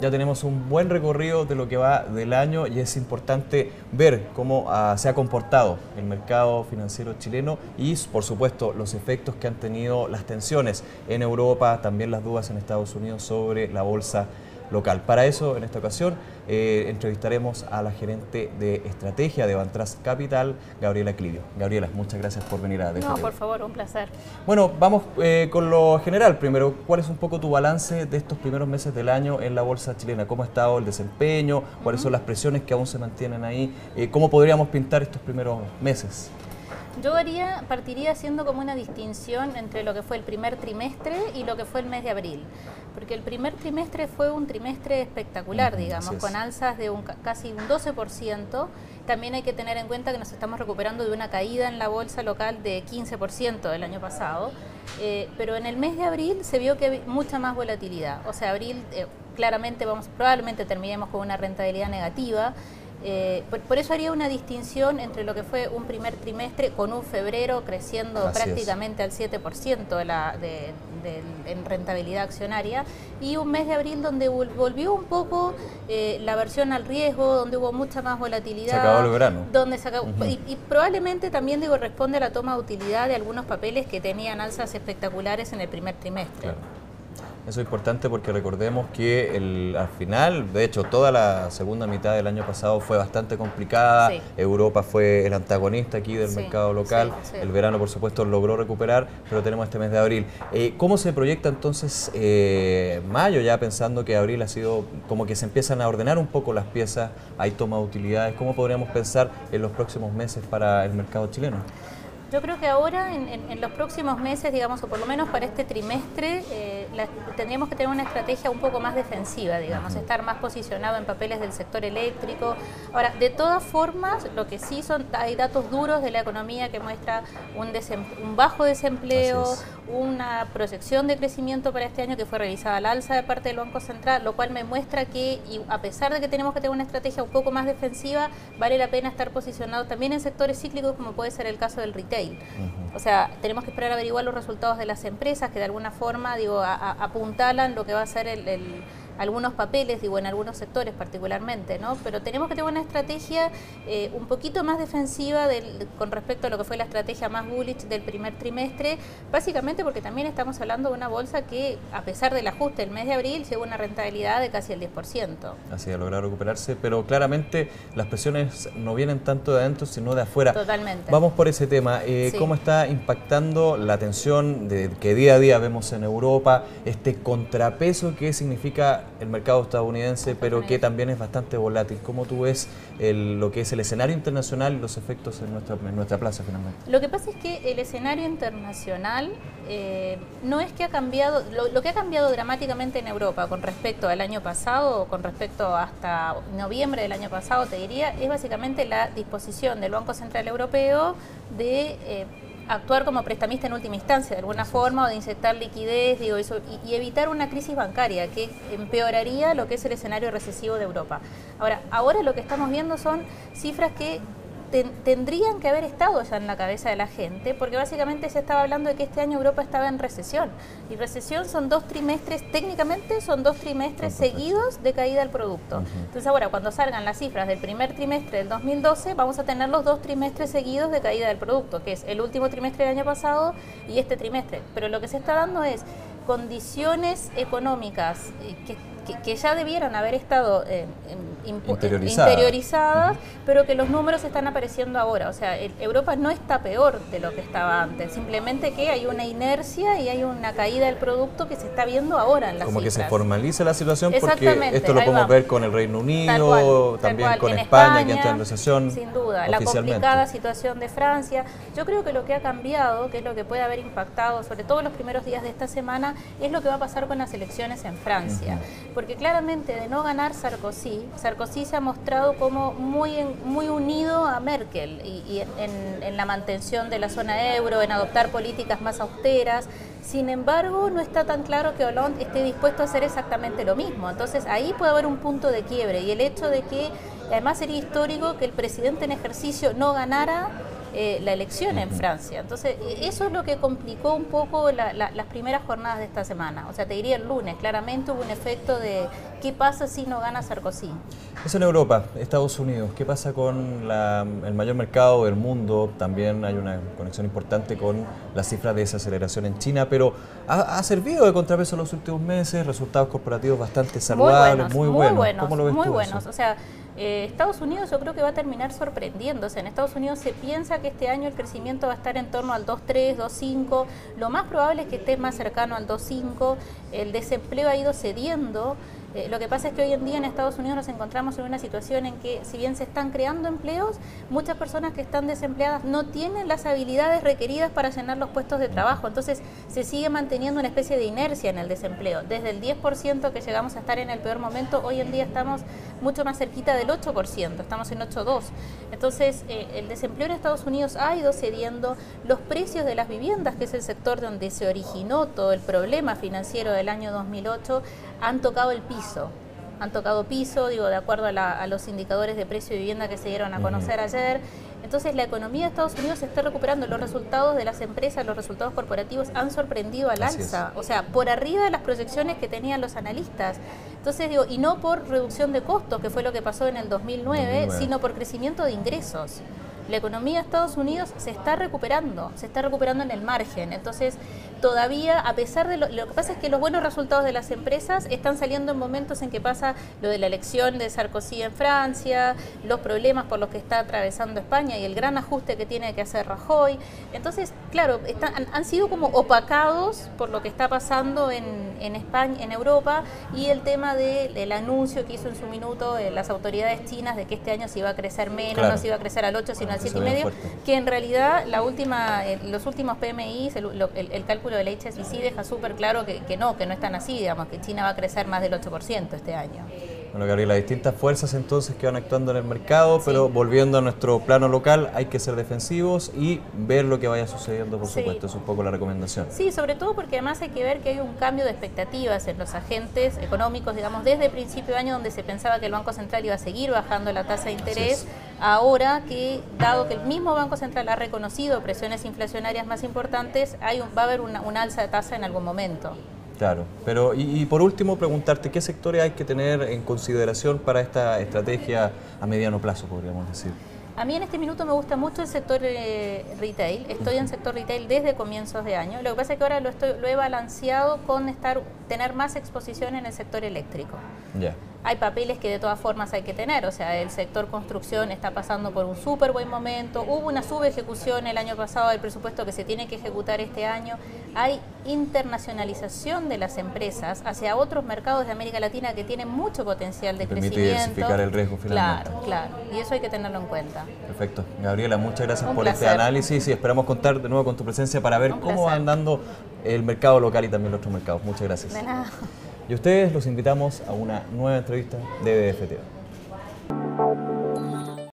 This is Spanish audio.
Ya tenemos un buen recorrido de lo que va del año y es importante ver cómo se ha comportado el mercado financiero chileno y, por supuesto, los efectos que han tenido las tensiones en Europa, también las dudas en Estados Unidos sobre la bolsa local. Para eso, en esta ocasión, entrevistaremos a la gerente de estrategia de Bantrust Capital, Gabriela Clivio. Gabriela, muchas gracias por venir a DGTV. No, por favor, un placer. Bueno, vamos con lo general primero. ¿Cuál es un poco tu balance de estos primeros meses del año en la bolsa chilena? ¿Cómo ha estado el desempeño? ¿Cuáles son las presiones que aún se mantienen ahí? ¿Cómo podríamos pintar estos primeros meses? Yo partiría haciendo como una distinción entre lo que fue el primer trimestre y lo que fue el mes de abril. Porque el primer trimestre fue un trimestre espectacular, digamos, con alzas de casi un 12%. También hay que tener en cuenta que nos estamos recuperando de una caída en la bolsa local de 15% del año pasado. Pero en el mes de abril se vio que había mucha más volatilidad. O sea, abril claramente probablemente terminemos con una rentabilidad negativa. Por eso haría una distinción entre lo que fue un primer trimestre con un febrero creciendo prácticamente al 7% en rentabilidad accionaria y un mes de abril donde volvió un poco la aversión al riesgo, donde hubo mucha más volatilidad. Se acabó el verano. Donde y probablemente también responde a la toma de utilidad de algunos papeles que tenían alzas espectaculares en el primer trimestre. Claro. Eso es importante porque recordemos que al final, de hecho, toda la segunda mitad del año pasado fue bastante complicada. Sí. Europa fue el antagonista aquí del mercado local. Sí. El verano, por supuesto, logró recuperar, pero tenemos este mes de abril. ¿Cómo se proyecta entonces mayo, ya pensando que abril ha sido como que se empiezan a ordenar un poco las piezas, hay toma de utilidades? ¿Cómo podríamos pensar en los próximos meses para el mercado chileno? Yo creo que ahora, en los próximos meses, digamos, o por lo menos para este trimestre, tendríamos que tener una estrategia un poco más defensiva, digamos, estar más posicionado en papeles del sector eléctrico. Ahora, de todas formas, lo que sí hay datos duros de la economía que muestra un bajo desempleo, una proyección de crecimiento para este año que fue revisada al alza de parte del Banco Central, lo cual me muestra que, a pesar de que tenemos que tener una estrategia un poco más defensiva, vale la pena estar posicionado también en sectores cíclicos como puede ser el caso del retail. O sea, tenemos que esperar a averiguar los resultados de las empresas que de alguna forma, apuntalan lo que va a ser algunos papeles, en algunos sectores particularmente, ¿no? Pero tenemos que tener una estrategia un poquito más defensiva con respecto a lo que fue la estrategia más bullish del primer trimestre, básicamente porque también estamos hablando de una bolsa que, a pesar del ajuste del mes de abril, llegó a una rentabilidad de casi el 10%. Así ha logrado recuperarse, pero claramente las presiones no vienen tanto de adentro, sino de afuera. Totalmente. Vamos por ese tema. ¿Cómo está impactando la tensión que día a día vemos en Europa, este contrapeso que significa el mercado estadounidense, pero que también es bastante volátil? ¿Cómo tú ves lo que es el escenario internacional y los efectos en nuestra plaza finalmente? Lo que pasa es que el escenario internacional no es que ha cambiado, lo que ha cambiado dramáticamente en Europa con respecto al año pasado, o con respecto hasta noviembre del año pasado, te diría, es básicamente la disposición del Banco Central Europeo de actuar como prestamista en última instancia, de alguna forma, o de inyectar liquidez, y evitar una crisis bancaria que empeoraría lo que es el escenario recesivo de Europa. Ahora lo que estamos viendo son cifras que tendrían que haber estado ya en la cabeza de la gente, porque básicamente se estaba hablando de que este año Europa estaba en recesión, y recesión son 2 trimestres, técnicamente son 2 trimestres seguidos de caída del producto. Entonces ahora, cuando salgan las cifras del primer trimestre del 2012, vamos a tener los 2 trimestres seguidos de caída del producto, que es el último trimestre del año pasado y este trimestre. Pero lo que se está dando es condiciones económicas que ya debieran haber estado interiorizadas, pero que los números están apareciendo ahora. O sea, Europa no está peor de lo que estaba antes, simplemente que hay una inercia y hay una caída del producto que se está viendo ahora en las como cifras. Que se formaliza la situación, porque esto lo podemos ver con el Reino Unido, también con España, que entra en recesión. Sin duda, la complicada situación de Francia. Yo creo que lo que ha cambiado, que es lo que puede haber impactado, sobre todo en los primeros días de esta semana, es lo que va a pasar con las elecciones en Francia. Porque claramente, de no ganar Sarkozy se ha mostrado como muy unido a Merkel y en la mantención de la zona euro, en adoptar políticas más austeras. Sin embargo, no está tan claro que Hollande esté dispuesto a hacer exactamente lo mismo. Entonces ahí puede haber un punto de quiebre, y el hecho de que además sería histórico que el presidente en ejercicio no ganara la elección en Francia. Entonces, eso es lo que complicó un poco las primeras jornadas de esta semana. O sea, te diría el lunes, claramente hubo un efecto de ¿qué pasa si no gana Sarkozy? Eso en Europa, Estados Unidos. ¿Qué pasa con el mayor mercado del mundo? También hay una conexión importante con las cifras de desaceleración en China, pero ha servido de contrapeso en los últimos meses, resultados corporativos bastante saludables, muy buenos. ¿Cómo lo ves muy tú buenos. eso? O sea, Estados Unidos yo creo que va a terminar sorprendiéndose. En Estados Unidos se piensa que este año el crecimiento va a estar en torno al 2,3, 2,5. Lo más probable es que esté más cercano al 2,5. El desempleo ha ido cediendo. Lo que pasa es que hoy en día en Estados Unidos nos encontramos en una situación en que, si bien se están creando empleos, muchas personas que están desempleadas no tienen las habilidades requeridas para llenar los puestos de trabajo. Entonces se sigue manteniendo una especie de inercia en el desempleo. Desde el 10% que llegamos a estar en el peor momento, hoy en día estamos mucho más cerquita del 8%, estamos en 8,2%. Entonces el desempleo en Estados Unidos ha ido cediendo. Los precios de las viviendas, que es el sector donde se originó todo el problema financiero del año 2008, han tocado el piso. Han tocado piso, digo, de acuerdo a los indicadores de precio de vivienda que se dieron a conocer ayer. Entonces la economía de Estados Unidos se está recuperando. Los resultados de las empresas, los resultados corporativos han sorprendido al alza. O sea, por arriba de las proyecciones que tenían los analistas. Entonces digo, y no por reducción de costos, que fue lo que pasó en el 2009. Sino por crecimiento de ingresos. La economía de Estados Unidos se está recuperando en el margen. Entonces, todavía, a pesar de lo que pasa es que los buenos resultados de las empresas están saliendo en momentos en que pasa lo de la elección de Sarkozy en Francia, los problemas por los que está atravesando España y el gran ajuste que tiene que hacer Rajoy. Entonces, claro, han sido como opacados por lo que está pasando en España, en Europa, y el tema del anuncio que hizo en su minuto las autoridades chinas de que este año se iba a crecer menos, no se iba a crecer al 8, sino al 7,5, que en realidad los últimos PMI, el cálculo del HSBC deja súper claro que no están así, digamos, que China va a crecer más del 8% este año. Bueno, Gabriela, distintas fuerzas entonces que van actuando en el mercado, pero volviendo a nuestro plano local, hay que ser defensivos y ver lo que vaya sucediendo, por supuesto, es un poco la recomendación. Sí, sobre todo porque además hay que ver que hay un cambio de expectativas en los agentes económicos, digamos, desde principio de año, donde se pensaba que el Banco Central iba a seguir bajando la tasa de interés, ahora que, dado que el mismo Banco Central ha reconocido presiones inflacionarias más importantes, va a haber un alza de tasa en algún momento. Claro, pero y por último preguntarte, ¿qué sectores hay que tener en consideración para esta estrategia a mediano plazo, podríamos decir? A mí en este minuto me gusta mucho el sector retail. Estoy en sector retail desde comienzos de año. Lo que pasa es que ahora lo he balanceado con tener más exposición en el sector eléctrico. Ya. Hay papeles que de todas formas hay que tener, o sea, el sector construcción está pasando por un súper buen momento, hubo una subejecución el año pasado del presupuesto que se tiene que ejecutar este año, hay internacionalización de las empresas hacia otros mercados de América Latina que tienen mucho potencial de crecimiento. Permite diversificar el riesgo finalmente. Claro, y eso hay que tenerlo en cuenta. Perfecto. Gabriela, muchas gracias por este análisis y esperamos contar de nuevo con tu presencia para ver cómo va andando el mercado local y también los otros mercados. Muchas gracias. De nada. Y ustedes los invitamos a una nueva entrevista de BDF TV.